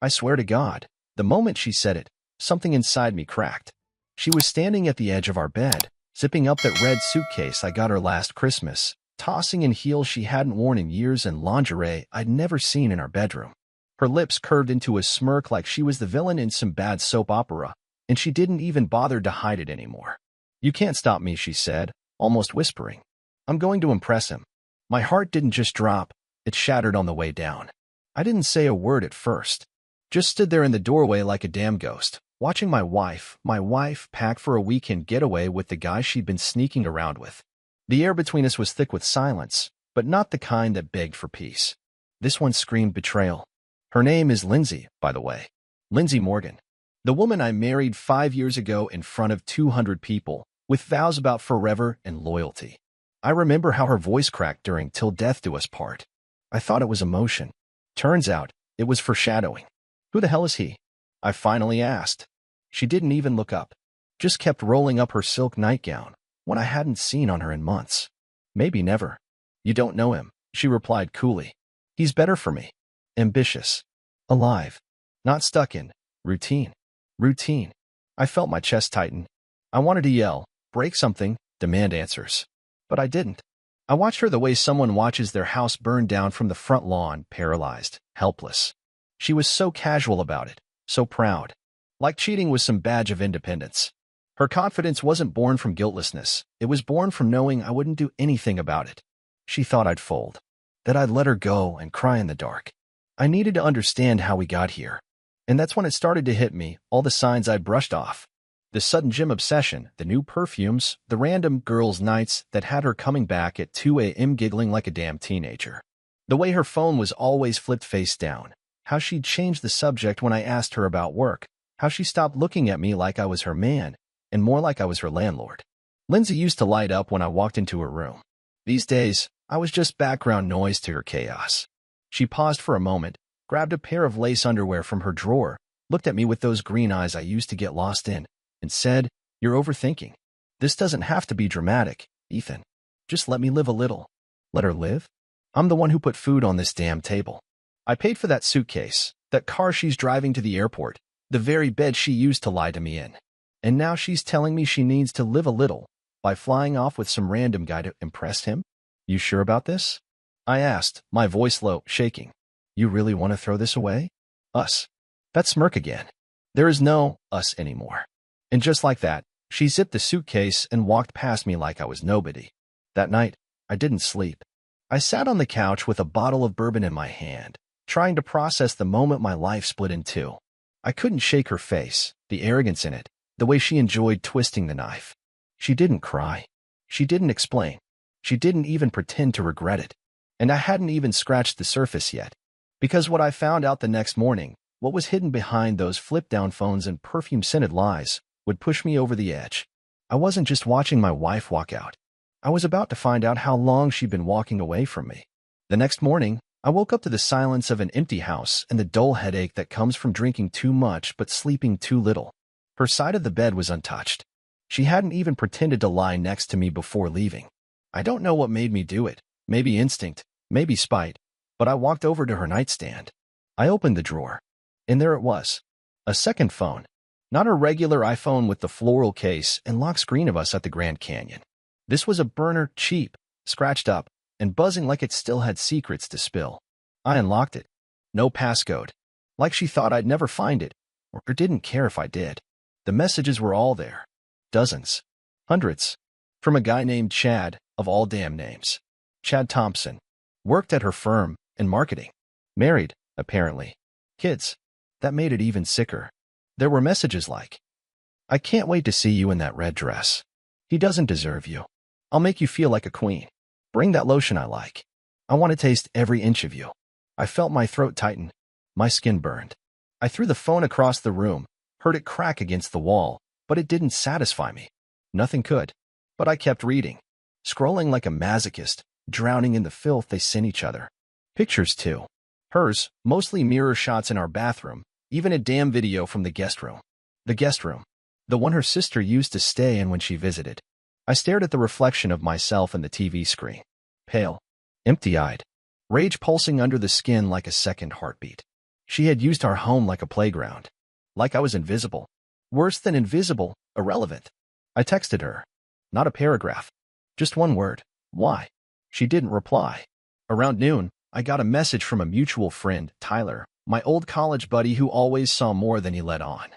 I swear to God, the moment she said it, something inside me cracked. She was standing at the edge of our bed, zipping up that red suitcase I got her last Christmas, tossing in heels she hadn't worn in years and lingerie I'd never seen in our bedroom. Her lips curved into a smirk like she was the villain in some bad soap opera, and she didn't even bother to hide it anymore. "You can't stop me," she said, almost whispering. "I'm going to impress him." My heart didn't just drop, it shattered on the way down. I didn't say a word at first. Just stood there in the doorway like a damn ghost, watching my wife, pack for a weekend getaway with the guy she'd been sneaking around with. The air between us was thick with silence, but not the kind that begged for peace. This one screamed betrayal. Her name is Lindsay, by the way. Lindsay Morgan. The woman I married 5 years ago in front of 200 people, with vows about forever and loyalty. I remember how her voice cracked during "Till Death Do Us Part." I thought it was emotion. Turns out, it was foreshadowing. "Who the hell is he?" I finally asked. She didn't even look up, just kept rolling up her silk nightgown, one I hadn't seen on her in months. "Maybe never." "You don't know him," she replied coolly. "He's better for me. Ambitious. Alive. Not stuck in routine. Routine." I felt my chest tighten. I wanted to yell, break something, demand answers. But I didn't. I watched her the way someone watches their house burn down from the front lawn, paralyzed, helpless. She was so casual about it, so proud. Like cheating was some badge of independence. Her confidence wasn't born from guiltlessness. It was born from knowing I wouldn't do anything about it. She thought I'd fold, that I'd let her go and cry in the dark. I needed to understand how we got here. And that's when it started to hit me, all the signs I'd brushed off. The sudden gym obsession, the new perfumes, the random girls' nights that had her coming back at 2 a.m. giggling like a damn teenager. The way her phone was always flipped face down. How she'd changed the subject when I asked her about work. How she stopped looking at me like I was her man, and more like I was her landlord. Lindsay used to light up when I walked into her room. These days, I was just background noise to her chaos. She paused for a moment, grabbed a pair of lace underwear from her drawer, looked at me with those green eyes I used to get lost in, and said, "You're overthinking. This doesn't have to be dramatic, Ethan. Just let me live a little." Let her live? I'm the one who put food on this damn table. I paid for that suitcase, that car she's driving to the airport, the very bed she used to lie to me in. And now she's telling me she needs to live a little by flying off with some random guy to impress him? "You sure about this?" I asked, my voice low, shaking. "You really want to throw this away? Us." That smirk again. There is no us anymore. And just like that, she zipped the suitcase and walked past me like I was nobody. That night, I didn't sleep. I sat on the couch with a bottle of bourbon in my hand, trying to process the moment my life split in two. I couldn't shake her face, the arrogance in it, the way she enjoyed twisting the knife. She didn't cry. She didn't explain. She didn't even pretend to regret it. And I hadn't even scratched the surface yet. Because what I found out the next morning, what was hidden behind those flip-down phones and perfume-scented lies, would push me over the edge. I wasn't just watching my wife walk out. I was about to find out how long she'd been walking away from me. The next morning, I woke up to the silence of an empty house and the dull headache that comes from drinking too much but sleeping too little. Her side of the bed was untouched. She hadn't even pretended to lie next to me before leaving. I don't know what made me do it. Maybe instinct, maybe spite, but I walked over to her nightstand. I opened the drawer, and there it was. A second phone. Not a regular iPhone with the floral case and lock screen of us at the Grand Canyon. This was a burner, cheap, scratched up, and buzzing like it still had secrets to spill. I unlocked it. No passcode. Like she thought I'd never find it, or didn't care if I did. The messages were all there. Dozens. Hundreds. From a guy named Chad, of all damn names. Chad Thompson. Worked at her firm, in marketing. Married, apparently. Kids. That made it even sicker. There were messages like, "I can't wait to see you in that red dress. He doesn't deserve you. I'll make you feel like a queen. Bring that lotion I like. I want to taste every inch of you." I felt my throat tighten. My skin burned. I threw the phone across the room, heard it crack against the wall, but it didn't satisfy me. Nothing could. But I kept reading, scrolling like a masochist, drowning in the filth they sent each other. Pictures, too. Hers, mostly mirror shots in our bathroom, even a damn video from the guest room. The guest room. The one her sister used to stay in when she visited. I stared at the reflection of myself in the TV screen. Pale. Empty-eyed. Rage pulsing under the skin like a second heartbeat. She had used our home like a playground. Like I was invisible. Worse than invisible, irrelevant. I texted her. Not a paragraph. Just one word. Why? She didn't reply. Around noon, I got a message from a mutual friend, Tyler, my old college buddy who always saw more than he let on.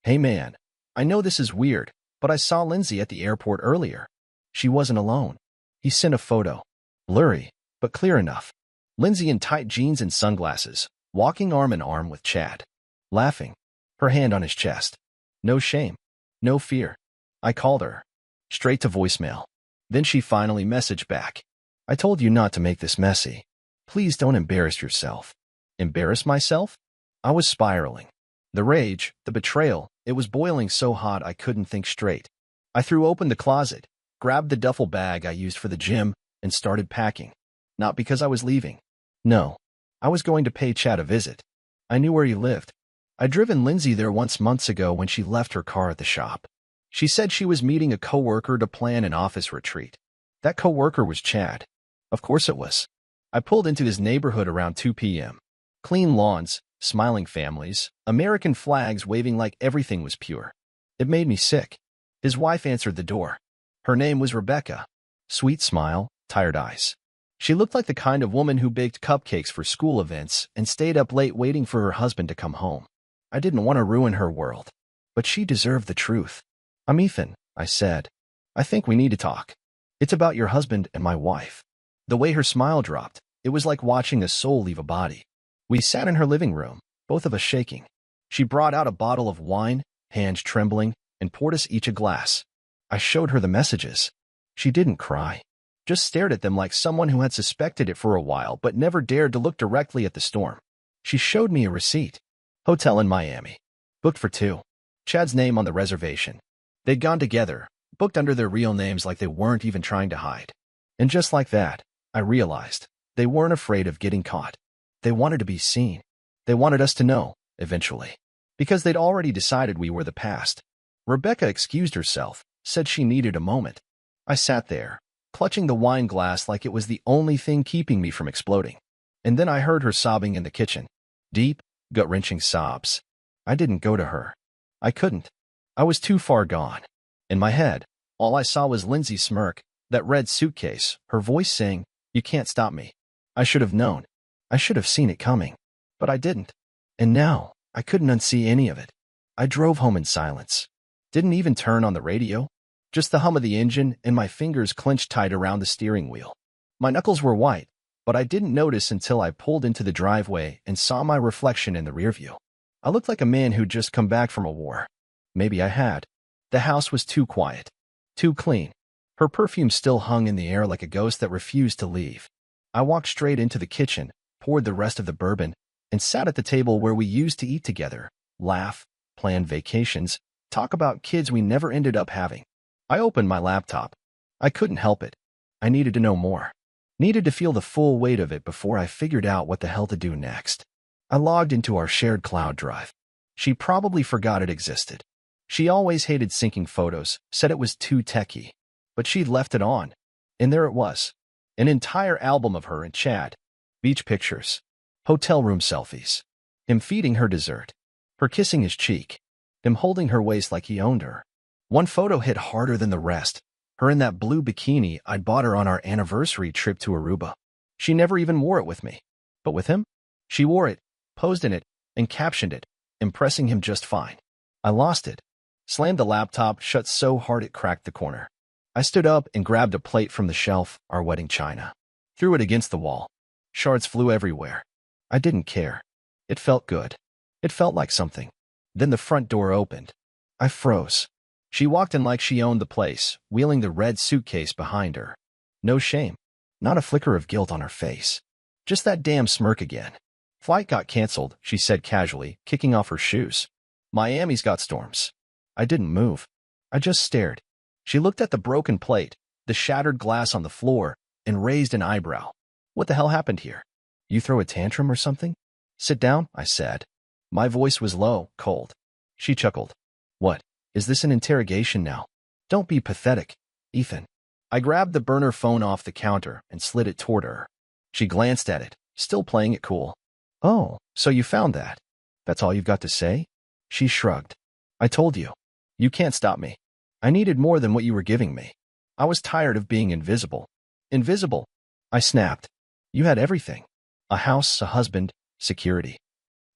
Hey man, I know this is weird, but I saw Lindsay at the airport earlier. She wasn't alone. He sent a photo. Blurry, but clear enough. Lindsay in tight jeans and sunglasses, walking arm in arm with Chad. Laughing. Her hand on his chest. No shame. No fear. I called her. Straight to voicemail. Then she finally messaged back. I told you not to make this messy. Please don't embarrass yourself. Embarrass myself? I was spiraling. The rage, the betrayal, it was boiling so hot I couldn't think straight. I threw open the closet, grabbed the duffel bag I used for the gym, and started packing. Not because I was leaving. No. I was going to pay Chad a visit. I knew where he lived. I'd driven Lindsay there once months ago when she left her car at the shop. She said she was meeting a coworker to plan an office retreat. That coworker was Chad. Of course it was. I pulled into his neighborhood around 2 p.m. Clean lawns, smiling families, American flags waving like everything was pure. It made me sick. His wife answered the door. Her name was Rebecca. Sweet smile, tired eyes. She looked like the kind of woman who baked cupcakes for school events and stayed up late waiting for her husband to come home. I didn't want to ruin her world, but she deserved the truth. I'm Ethan, I said. I think we need to talk. It's about your husband and my wife. The way her smile dropped, it was like watching a soul leave a body. We sat in her living room, both of us shaking. She brought out a bottle of wine, hands trembling, and poured us each a glass. I showed her the messages. She didn't cry, just stared at them like someone who had suspected it for a while but never dared to look directly at the storm. She showed me a receipt. Hotel in Miami. Booked for 2. Chad's name on the reservation. They'd gone together, booked under their real names like they weren't even trying to hide. And just like that, I realized they weren't afraid of getting caught. They wanted to be seen. They wanted us to know, eventually. Because they'd already decided we were the past. Rebecca excused herself, said she needed a moment. I sat there, clutching the wine glass like it was the only thing keeping me from exploding. And then I heard her sobbing in the kitchen. Deep, gut-wrenching sobs. I didn't go to her. I couldn't. I was too far gone. In my head, all I saw was Lindsay's smirk, that red suitcase, her voice saying, "You can't stop me." I should have known. I should have seen it coming. But I didn't. And now, I couldn't unsee any of it. I drove home in silence. Didn't even turn on the radio. Just the hum of the engine and my fingers clenched tight around the steering wheel. My knuckles were white, but I didn't notice until I pulled into the driveway and saw my reflection in the rearview. I looked like a man who'd just come back from a war. Maybe I had. The house was too quiet. Too clean. Her perfume still hung in the air like a ghost that refused to leave. I walked straight into the kitchen, poured the rest of the bourbon, and sat at the table where we used to eat together, laugh, plan vacations, talk about kids we never ended up having. I opened my laptop. I couldn't help it. I needed to know more. Needed to feel the full weight of it before I figured out what the hell to do next. I logged into our shared cloud drive. She probably forgot it existed. She always hated syncing photos, said it was too techy. But she'd left it on. And there it was. An entire album of her and Chad. Beach pictures. Hotel room selfies. Him feeding her dessert. Her kissing his cheek. Him holding her waist like he owned her. One photo hit harder than the rest. Her in that blue bikini I'd bought her on our anniversary trip to Aruba. She never even wore it with me. But with him? She wore it, posed in it, and captioned it, impressing him just fine. I lost it. Slammed the laptop shut so hard it cracked the corner. I stood up and grabbed a plate from the shelf, our wedding china. Threw it against the wall. Shards flew everywhere. I didn't care. It felt good. It felt like something. Then the front door opened. I froze. She walked in like she owned the place, wheeling the red suitcase behind her. No shame. Not a flicker of guilt on her face. Just that damn smirk again. Flight got canceled, she said casually, kicking off her shoes. Miami's got storms. I didn't move. I just stared. She looked at the broken plate, the shattered glass on the floor, and raised an eyebrow. What the hell happened here? You throw a tantrum or something? Sit down, I said. My voice was low, cold. She chuckled. What? Is this an interrogation now? Don't be pathetic, Ethan. I grabbed the burner phone off the counter and slid it toward her. She glanced at it, still playing it cool. Oh, so you found that. That's all you've got to say? She shrugged. I told you. You can't stop me. I needed more than what you were giving me. I was tired of being invisible. Invisible? I snapped. You had everything. A house, a husband, security.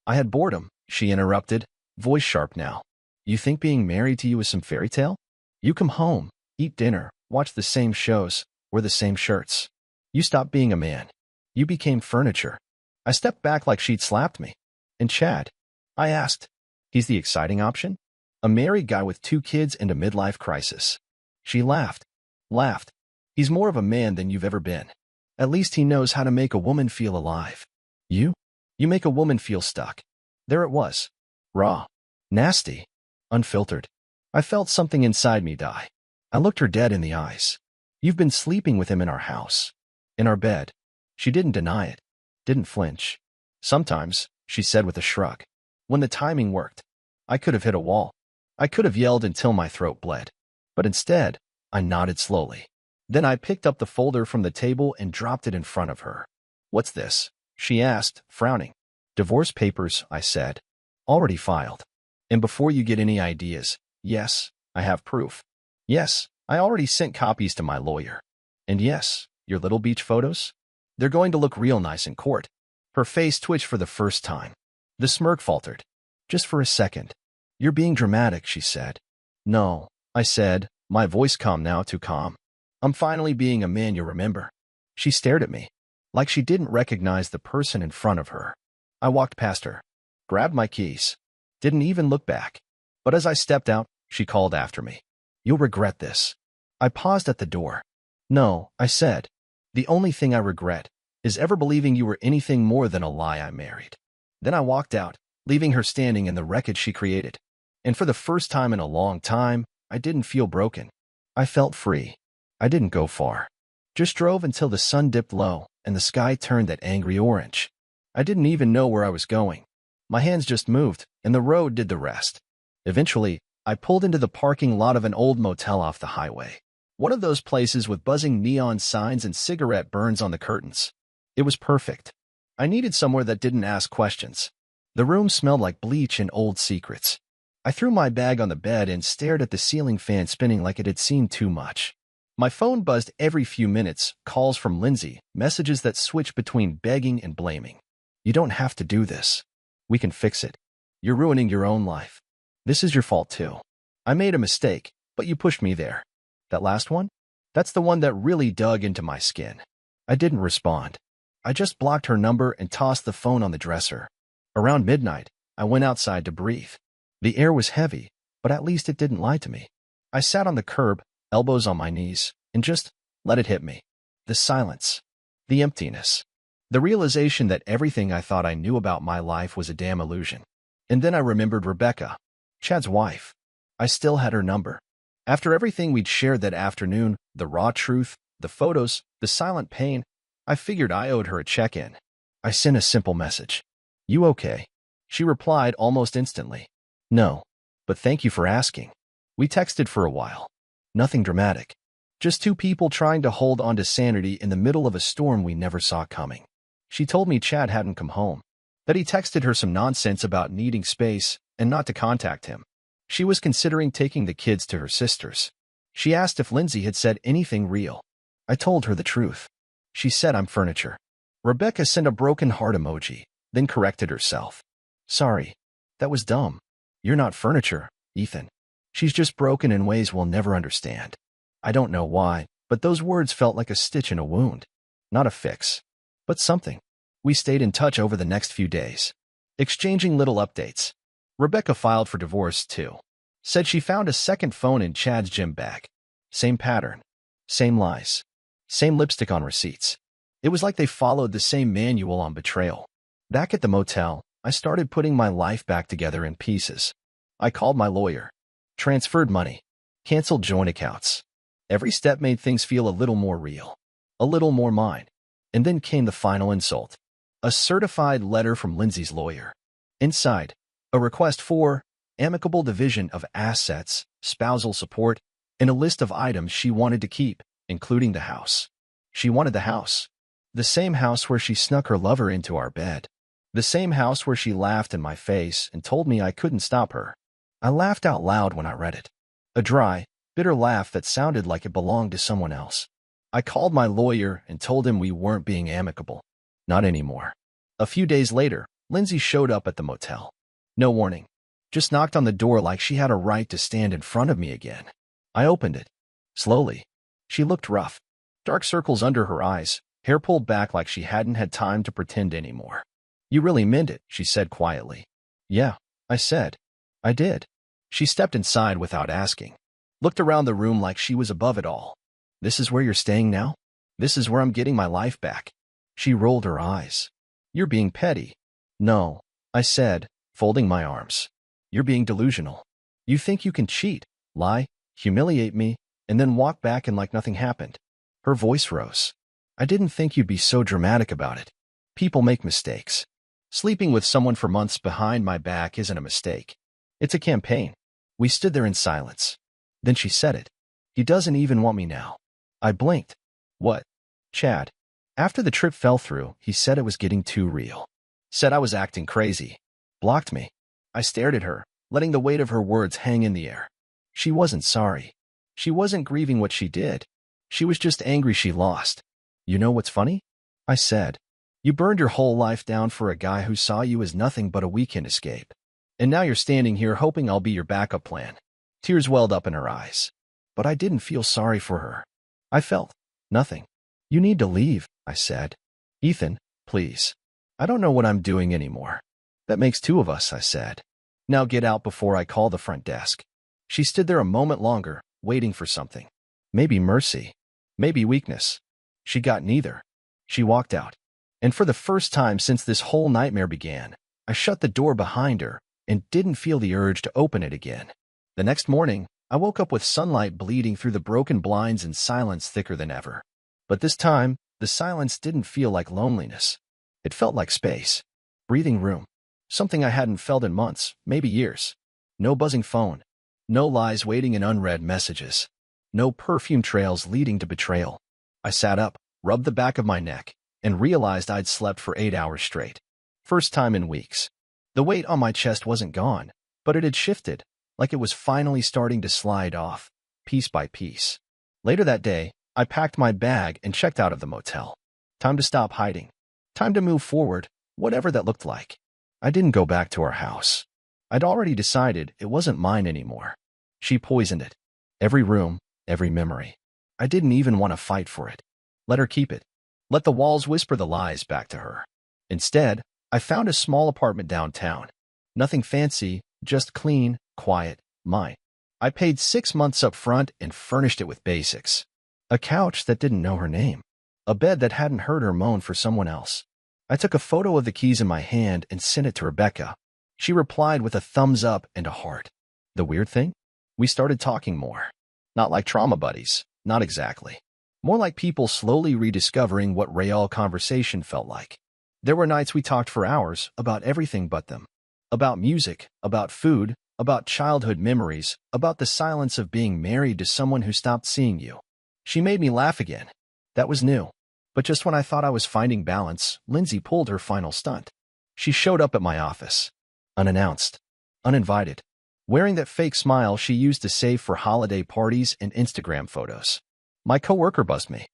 I had boredom, she interrupted, voice sharp now. You think being married to you is some fairy tale? You come home, eat dinner, watch the same shows, wear the same shirts. You stopped being a man. You became furniture. I stepped back like she'd slapped me. And Chad? I asked. He's the exciting option? A married guy with 2 kids and a midlife crisis. She laughed. Laughed. He's more of a man than you've ever been. At least he knows how to make a woman feel alive. You? You make a woman feel stuck. There it was. Raw. Nasty. Unfiltered. I felt something inside me die. I looked her dead in the eyes. You've been sleeping with him in our house. In our bed. She didn't deny it. Didn't flinch. Sometimes, she said with a shrug. When the timing worked. I could have hit a wall. I could have yelled until my throat bled. But instead, I nodded slowly. Then I picked up the folder from the table and dropped it in front of her. What's this? She asked, frowning. Divorce papers, I said. Already filed. And before you get any ideas, yes, I have proof. Yes, I already sent copies to my lawyer. And yes, your little beach photos? They're going to look real nice in court. Her face twitched for the first time. The smirk faltered. Just for a second. You're being dramatic, she said. No, I said, my voice calm now, too calm. I'm finally being a man you remember. She stared at me, like she didn't recognize the person in front of her. I walked past her, grabbed my keys, didn't even look back. But as I stepped out, she called after me. You'll regret this. I paused at the door. No, I said. The only thing I regret is ever believing you were anything more than a lie I married. Then I walked out, leaving her standing in the wreckage she created. And for the first time in a long time, I didn't feel broken. I felt free. I didn't go far. Just drove until the sun dipped low and the sky turned that angry orange. I didn't even know where I was going. My hands just moved, and the road did the rest. Eventually, I pulled into the parking lot of an old motel off the highway. One of those places with buzzing neon signs and cigarette burns on the curtains. It was perfect. I needed somewhere that didn't ask questions. The room smelled like bleach and old secrets. I threw my bag on the bed and stared at the ceiling fan spinning like it had seen too much. My phone buzzed every few minutes, calls from Lindsay, messages that switched between begging and blaming. You don't have to do this. We can fix it. You're ruining your own life. This is your fault too. I made a mistake, but you pushed me there. That last one? That's the one that really dug into my skin. I didn't respond. I just blocked her number and tossed the phone on the dresser. Around midnight, I went outside to breathe. The air was heavy, but at least it didn't lie to me. I sat on the curb, elbows on my knees, and just let it hit me. The silence. The emptiness. The realization that everything I thought I knew about my life was a damn illusion. And then I remembered Rebecca, Chad's wife. I still had her number. After everything we'd shared that afternoon, the raw truth, the photos, the silent pain, I figured I owed her a check-in. I sent a simple message. You okay? She replied almost instantly. No, but thank you for asking. We texted for a while. Nothing dramatic. Just 2 people trying to hold on to sanity in the middle of a storm we never saw coming. She told me Chad hadn't come home, that he texted her some nonsense about needing space and not to contact him. She was considering taking the kids to her sister's. She asked if Lindsay had said anything real. I told her the truth. She said I'm furniture. Rebecca sent a broken heart emoji, then corrected herself. Sorry, that was dumb. You're not furniture, Ethan. She's just broken in ways we'll never understand. I don't know why, but those words felt like a stitch in a wound. Not a fix, but something. We stayed in touch over the next few days, exchanging little updates. Rebecca filed for divorce, too. Said she found a second phone in Chad's gym bag. Same pattern. Same lies. Same lipstick on receipts. It was like they followed the same manual on Betrayal. Back at the motel, I started putting my life back together in pieces. I called my lawyer. Transferred money. Canceled joint accounts. Every step made things feel a little more real. A little more mine. And then came the final insult. A certified letter from Lindsay's lawyer. Inside, a request for amicable division of assets, spousal support, and a list of items she wanted to keep, including the house. She wanted the house. The same house where she snuck her lover into our bed. The same house where she laughed in my face and told me I couldn't stop her. I laughed out loud when I read it. A dry, bitter laugh that sounded like it belonged to someone else. I called my lawyer and told him we weren't being amicable. Not anymore. A few days later, Lindsay showed up at the motel. No warning. Just knocked on the door like she had a right to stand in front of me again. I opened it. Slowly. She looked rough. Dark circles under her eyes, hair pulled back like she hadn't had time to pretend anymore. "You really meant it," she said quietly. "Yeah," I said. "I did." She stepped inside without asking. Looked around the room like she was above it all. "This is where you're staying now? This is where I'm getting my life back?" She rolled her eyes. "You're being petty." "No," I said, folding my arms. "You're being delusional. You think you can cheat, lie, humiliate me, and then walk back and like nothing happened." Her voice rose. "I didn't think you'd be so dramatic about it. People make mistakes. Sleeping with someone for months behind my back isn't a mistake. It's a campaign." We stood there in silence. Then she said it. "He doesn't even want me now." I blinked. "What?" "Chad. After the trip fell through, he said it was getting too real. Said I was acting crazy. Blocked me." I stared at her, letting the weight of her words hang in the air. She wasn't sorry. She wasn't grieving what she did. She was just angry she lost. "You know what's funny?" I said. "You burned your whole life down for a guy who saw you as nothing but a weekend escape. And now you're standing here hoping I'll be your backup plan." Tears welled up in her eyes. But I didn't feel sorry for her. I felt nothing. "You need to leave," I said. "Ethan, please. I don't know what I'm doing anymore." "That makes two of us," I said. "Now get out before I call the front desk." She stood there a moment longer, waiting for something. Maybe mercy. Maybe weakness. She got neither. She walked out. And for the first time since this whole nightmare began, I shut the door behind her and didn't feel the urge to open it again. The next morning, I woke up with sunlight bleeding through the broken blinds and silence thicker than ever. But this time, the silence didn't feel like loneliness. It felt like space. Breathing room. Something I hadn't felt in months, maybe years. No buzzing phone. No lies waiting in unread messages. No perfume trails leading to betrayal. I sat up, rubbed the back of my neck, and realized I'd slept for 8 hours straight. First time in weeks. The weight on my chest wasn't gone, but it had shifted, like it was finally starting to slide off, piece by piece. Later that day, I packed my bag and checked out of the motel. Time to stop hiding. Time to move forward, whatever that looked like. I didn't go back to our house. I'd already decided it wasn't mine anymore. She poisoned it. Every room, every memory. I didn't even want to fight for it. Let her keep it. Let the walls whisper the lies back to her. Instead, I found a small apartment downtown. Nothing fancy, just clean, quiet, mine. I paid 6 months up front and furnished it with basics. A couch that didn't know her name. A bed that hadn't heard her moan for someone else. I took a photo of the keys in my hand and sent it to Rebecca. She replied with a thumbs up and a heart. The weird thing? We started talking more. Not like trauma buddies, not exactly. More like people slowly rediscovering what real conversation felt like. There were nights we talked for hours about everything but them. About music, about food, about childhood memories, about the silence of being married to someone who stopped seeing you. She made me laugh again. That was new. But just when I thought I was finding balance, Lindsay pulled her final stunt. She showed up at my office. Unannounced. Uninvited. Wearing that fake smile she used to save for holiday parties and Instagram photos. My coworker buzzed me.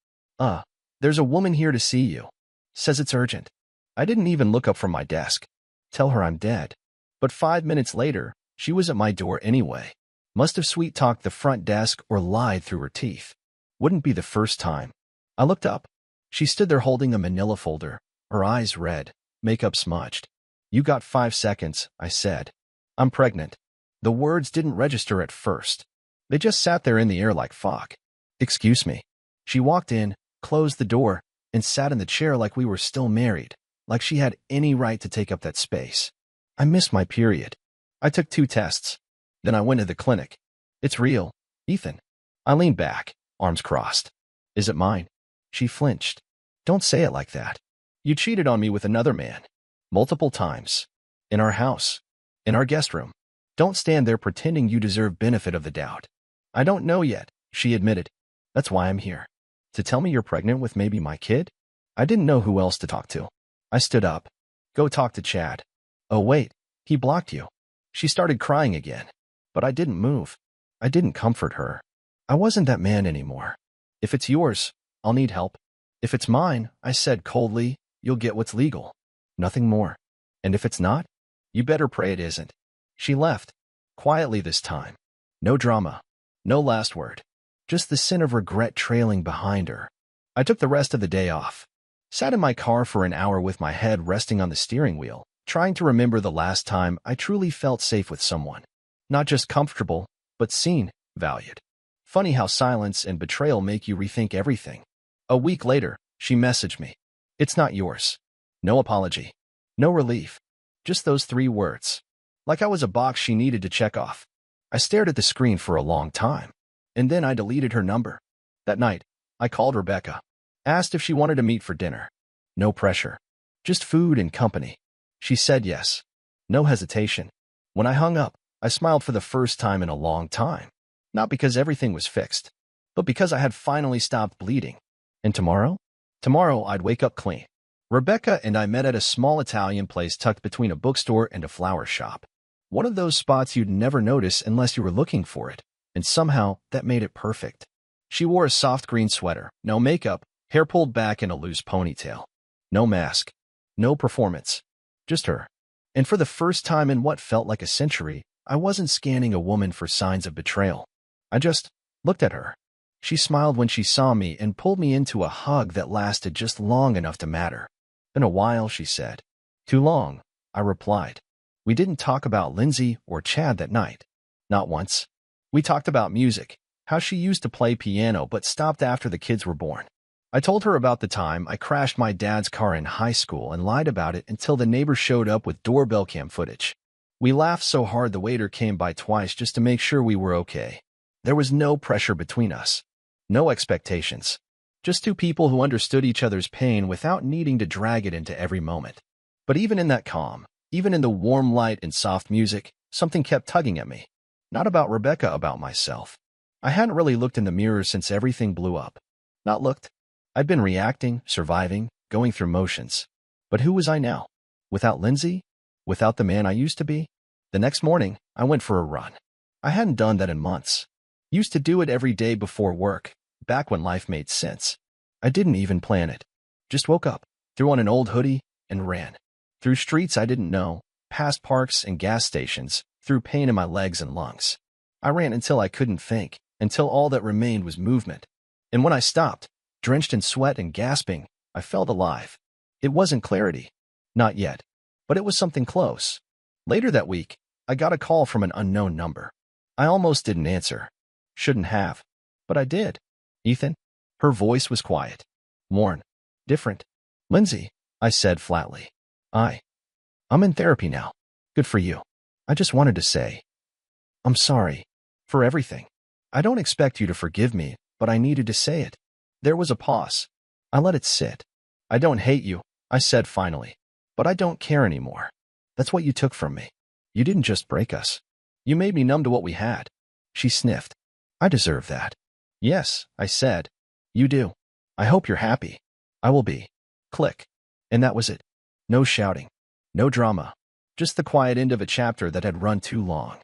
There's a woman here to see you. Says it's urgent." I didn't even look up from my desk. Tell her I'm dead. But 5 minutes later, she was at my door anyway. Must have sweet-talked the front desk or lied through her teeth. Wouldn't be the first time. I looked up. She stood there holding a manila folder, her eyes red, makeup smudged. "You got 5 seconds," I said. "I'm pregnant." The words didn't register at first. They just sat there in the air like fog. "Excuse me." She walked in, closed the door, and sat in the chair like we were still married, like she had any right to take up that space. I missed my period. I took 2 tests. Then I went to the clinic. "It's real, Ethan." I leaned back, arms crossed. "Is it mine?" She flinched. "Don't say it like that. You cheated on me with another man. Multiple times. In our house. In our guest room. Don't stand there pretending you deserve benefit of the doubt." "I don't know yet," she admitted. "That's why I'm here. To tell me you're pregnant with maybe my kid?" I didn't know who else to talk to. I stood up. Go talk to Chad. Oh wait, he blocked you. She started crying again. But I didn't move. I didn't comfort her. I wasn't that man anymore. If it's yours, I'll need help. If it's mine, I said coldly, you'll get what's legal. Nothing more. And if it's not, you better pray it isn't. She left. Quietly this time. No drama. No last word. Just the sin of regret trailing behind her. I took the rest of the day off. Sat in my car for an hour with my head resting on the steering wheel, trying to remember the last time I truly felt safe with someone. Not just comfortable, but seen, valued. Funny how silence and betrayal make you rethink everything. A week later, she messaged me. It's not yours. No apology. No relief. Just those 3 words. Like I was a box she needed to check off. I stared at the screen for a long time. And then I deleted her number. That night, I called Rebecca. Asked if she wanted to meet for dinner. No pressure. Just food and company. She said yes. No hesitation. When I hung up, I smiled for the first time in a long time. Not because everything was fixed, but because I had finally stopped bleeding. And tomorrow? Tomorrow I'd wake up clean. Rebecca and I met at a small Italian place tucked between a bookstore and a flower shop. One of those spots you'd never notice unless you were looking for it, and somehow that made it perfect. She wore a soft green sweater, no makeup, hair pulled back in a loose ponytail. No mask. No performance. Just her. And for the first time in what felt like a century, I wasn't scanning a woman for signs of betrayal. I just looked at her. She smiled when she saw me and pulled me into a hug that lasted just long enough to matter. Been a while, she said. Too long, I replied. We didn't talk about Lindsay or Chad that night. Not once. We talked about music, how she used to play piano but stopped after the kids were born. I told her about the time I crashed my dad's car in high school and lied about it until the neighbor showed up with doorbell cam footage. We laughed so hard the waiter came by twice just to make sure we were okay. There was no pressure between us. No expectations. Just 2 people who understood each other's pain without needing to drag it into every moment. But even in that calm, even in the warm light and soft music, something kept tugging at me. Not about Rebecca, about myself. I hadn't really looked in the mirror since everything blew up. Not looked. I'd been reacting, surviving, going through motions. But who was I now? Without Lindsay? Without the man I used to be? The next morning, I went for a run. I hadn't done that in months. Used to do it every day before work, back when life made sense. I didn't even plan it. Just woke up, threw on an old hoodie, and ran. Through streets I didn't know, past parks and gas stations, through pain in my legs and lungs. I ran until I couldn't think, until all that remained was movement. And when I stopped, drenched in sweat and gasping, I felt alive. It wasn't clarity. Not yet. But it was something close. Later that week, I got a call from an unknown number. I almost didn't answer. Shouldn't have. But I did. Ethan? Her voice was quiet. Worn. Different. Lindsay, I said flatly. I'm in therapy now. Good for you. I just wanted to say, I'm sorry. For everything. I don't expect you to forgive me, but I needed to say it. There was a pause. I let it sit. I don't hate you, I said finally. But I don't care anymore. That's what you took from me. You didn't just break us. You made me numb to what we had. She sniffed. I deserve that. Yes, I said. You do. I hope you're happy. I will be. Click. And that was it. No shouting. No drama. Just the quiet end of a chapter that had run too long.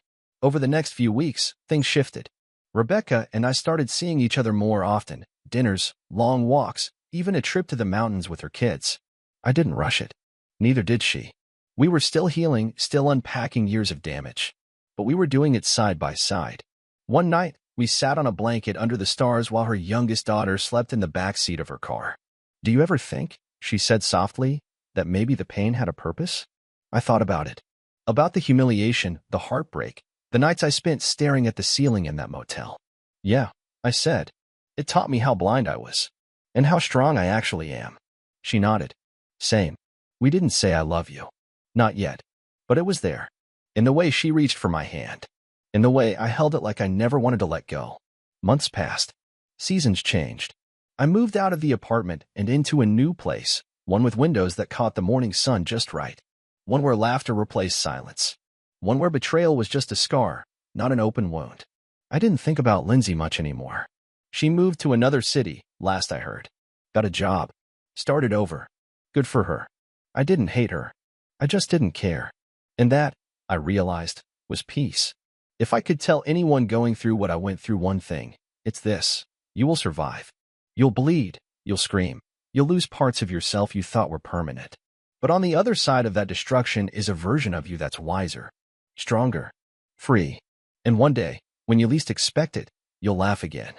Over the next few weeks, things shifted. Rebecca and I started seeing each other more often. Dinners, long walks, even a trip to the mountains with her kids. I didn't rush it. Neither did she. We were still healing, still unpacking years of damage. But we were doing it side by side. One night, we sat on a blanket under the stars while her youngest daughter slept in the back seat of her car. Do you ever think, she said softly, that maybe the pain had a purpose? I thought about it. About the humiliation, the heartbreak, the nights I spent staring at the ceiling in that motel. Yeah, I said. It taught me how blind I was. And how strong I actually am. She nodded. Same. We didn't say I love you. Not yet. But it was there. In the way she reached for my hand. In the way I held it like I never wanted to let go. Months passed. Seasons changed. I moved out of the apartment and into a new place, one with windows that caught the morning sun just right. One where laughter replaced silence. One where betrayal was just a scar, not an open wound. I didn't think about Lindsay much anymore. She moved to another city, last I heard. Got a job. Started over. Good for her. I didn't hate her. I just didn't care. And that, I realized, was peace. If I could tell anyone going through what I went through one thing, it's this: you will survive. You'll bleed, you'll scream, you'll lose parts of yourself you thought were permanent. But on the other side of that destruction is a version of you that's wiser, stronger, free. And one day, when you least expect it, you'll laugh again.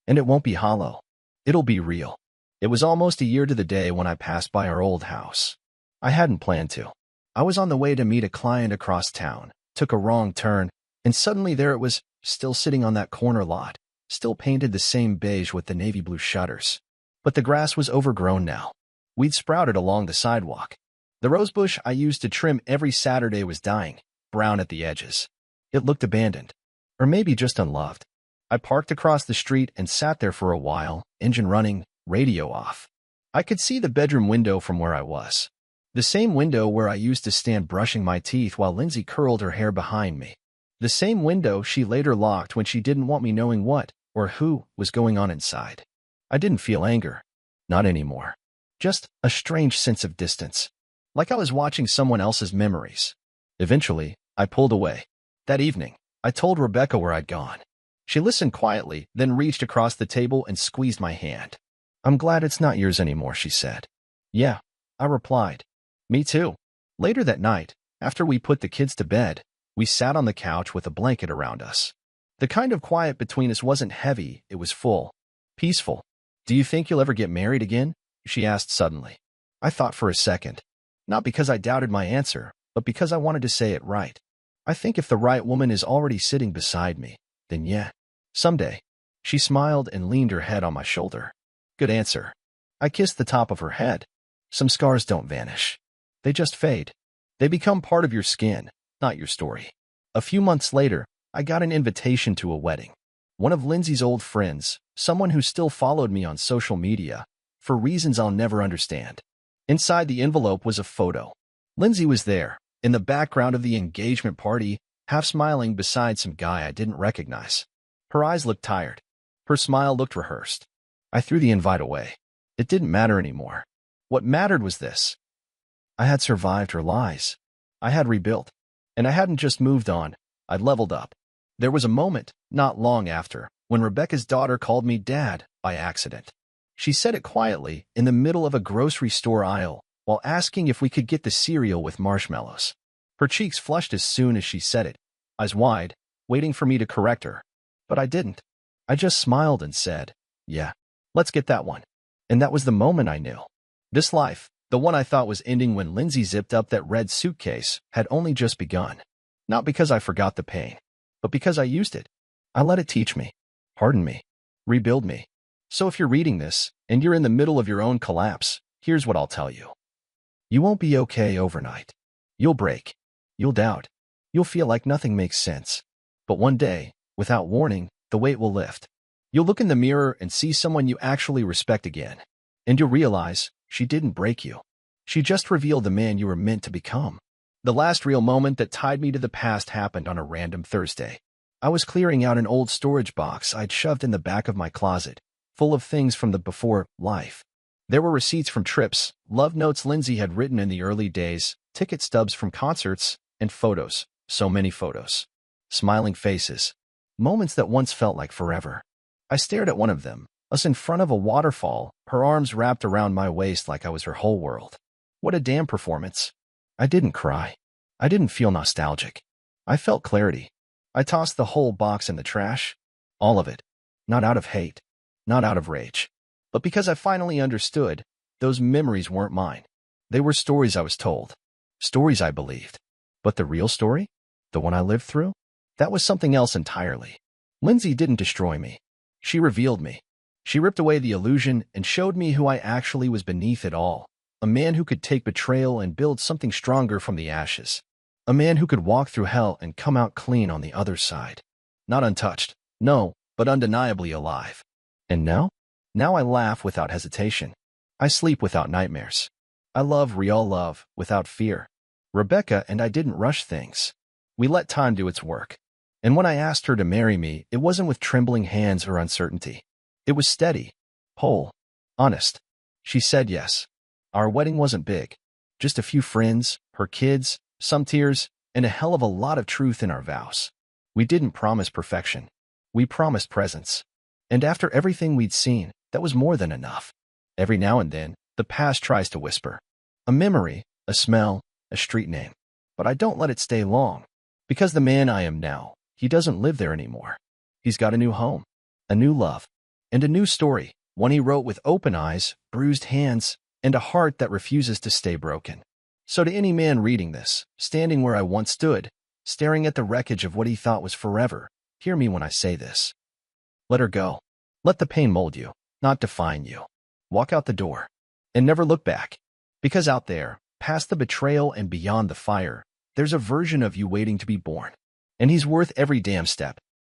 And it won't be hollow. It'll be real. It was almost a year to the day when I passed by our old house. I hadn't planned to. I was on the way to meet a client across town, took a wrong turn, and suddenly there it was, still sitting on that corner lot, still painted the same beige with the navy blue shutters. But the grass was overgrown now. We'd sprouted along the sidewalk. The rosebush I used to trim every Saturday was dying, brown at the edges. It looked abandoned. Or maybe just unloved. I parked across the street and sat there for a while, engine running, radio off. I could see the bedroom window from where I was. The same window where I used to stand brushing my teeth while Lindsay curled her hair behind me. The same window she later locked when she didn't want me knowing what, or who, was going on inside. I didn't feel anger. Not anymore. Just a strange sense of distance. Like I was watching someone else's memories. Eventually, I pulled away. That evening, I told Rebecca where I'd gone. She listened quietly, then reached across the table and squeezed my hand. "I'm glad it's not yours anymore," she said. "Yeah," I replied. "Me too." Later that night, after we put the kids to bed, we sat on the couch with a blanket around us. The kind of quiet between us wasn't heavy, it was full. Peaceful. "Do you think you'll ever get married again?" she asked suddenly. I thought for a second. Not because I doubted my answer, but because I wanted to say it right. "I think if the right woman is already sitting beside me, then yeah, someday." She smiled and leaned her head on my shoulder. "Good answer." I kissed the top of her head. Some scars don't vanish. They just fade. They become part of your skin, not your story. A few months later, I got an invitation to a wedding. One of Lindsay's old friends, someone who still followed me on social media, for reasons I'll never understand. Inside the envelope was a photo. Lindsay was there, in the background of the engagement party, half smiling beside some guy I didn't recognize. Her eyes looked tired. Her smile looked rehearsed. I threw the invite away. It didn't matter anymore. What mattered was this. I had survived her lies. I had rebuilt. And I hadn't just moved on, I'd leveled up. There was a moment, not long after, when Rebecca's daughter called me Dad by accident. She said it quietly, in the middle of a grocery store aisle, while asking if we could get the cereal with marshmallows. Her cheeks flushed as soon as she said it, eyes wide, waiting for me to correct her. But I didn't. I just smiled and said, "Yeah, let's get that one." And that was the moment I knew. This life, the one I thought was ending when Lindsay zipped up that red suitcase, had only just begun. Not because I forgot the pain, but because I used it. I let it teach me, harden me, rebuild me. So if you're reading this, and you're in the middle of your own collapse, here's what I'll tell you. You won't be okay overnight. You'll break. You'll doubt. You'll feel like nothing makes sense. But one day, without warning, the weight will lift. You'll look in the mirror and see someone you actually respect again. And you'll realize she didn't break you. She just revealed the man you were meant to become. The last real moment that tied me to the past happened on a random Thursday. I was clearing out an old storage box I'd shoved in the back of my closet, full of things from the before life. There were receipts from trips, love notes Lindsay had written in the early days, ticket stubs from concerts, and photos. So many photos. Smiling faces. Moments that once felt like forever. I stared at one of them, us in front of a waterfall, her arms wrapped around my waist like I was her whole world. What a damn performance. I didn't cry. I didn't feel nostalgic. I felt clarity. I tossed the whole box in the trash. All of it. Not out of hate. Not out of rage. But because I finally understood, those memories weren't mine. They were stories I was told. Stories I believed. But the real story? The one I lived through? That was something else entirely. Lindsay didn't destroy me. She revealed me. She ripped away the illusion and showed me who I actually was beneath it all. A man who could take betrayal and build something stronger from the ashes. A man who could walk through hell and come out clean on the other side. Not untouched, no, but undeniably alive. And now? Now I laugh without hesitation. I sleep without nightmares. I love real love without fear. Rebecca and I didn't rush things. We let time do its work. And when I asked her to marry me, it wasn't with trembling hands or uncertainty. It was steady, whole, honest. She said yes. Our wedding wasn't big. Just a few friends, her kids, some tears, and a hell of a lot of truth in our vows. We didn't promise perfection. We promised presence. And after everything we'd seen, that was more than enough. Every now and then, the past tries to whisper. A memory, a smell, a street name. But I don't let it stay long. Because the man I am now, he doesn't live there anymore. He's got a new home, a new love, and a new story, one he wrote with open eyes, bruised hands, and a heart that refuses to stay broken. So to any man reading this, standing where I once stood, staring at the wreckage of what he thought was forever, hear me when I say this. Let her go. Let the pain mold you, not define you. Walk out the door, and never look back. Because out there, past the betrayal and beyond the fire, there's a version of you waiting to be born. And he's worth every damn step,